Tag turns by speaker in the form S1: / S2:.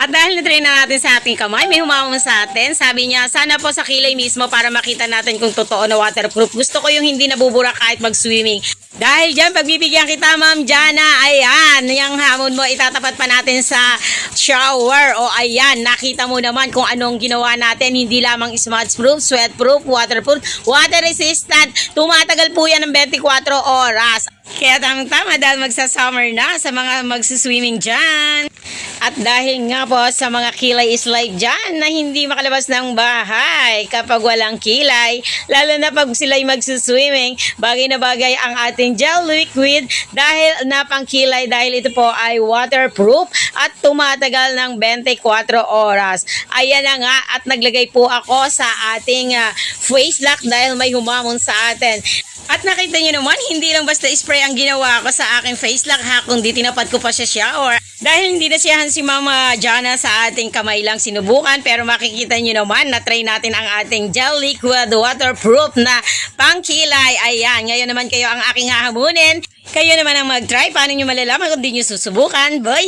S1: At dahil na-try na natin sa ating kamay, may humamon sa atin. Sabi niya, sana po sa kilay mismo para makita natin kung totoo na waterproof. Gusto ko yung hindi nabubura kahit mag-swimming. Dahil dyan, pagbibigyan kita, Ma'am Jana. Ayan, yung hamon mo, itatapat pa natin sa shower. O ayan, nakita mo naman kung anong ginawa natin. Hindi lamang smudge-proof, sweat-proof, waterproof, water-resistant. Tumatagal po yan ng 24 oras. Kaya tamang-tama dahil magsa-summer na sa mga magsuswimming dyan. At dahil nga po sa mga kilay is life dyan na hindi makalabas ng bahay kapag walang kilay, lalo na pag sila'y magsuswimming, bagay na bagay ang ating gel liquid dahil napangkilay dahil ito po ay waterproof at tumatagal ng 24 oras. Ayan na nga at naglagay po ako sa ating face lock dahil may humamon sa atin. At nakita nyo naman, hindi lang basta spray ang ginawa ko sa aking face lock ha, kundi tinapat ko pa siya shower. Dahil hindi nasiyahan si Mama Jana sa ating kamay lang sinubukan, pero makikita nyo naman na try natin ang ating gel liquid waterproof na pangkilay. Ayan, ngayon naman kayo ang aking hahamunin. Kayo naman ang mag-try. Paano nyo malalaman kung di nyo susubukan? Bye!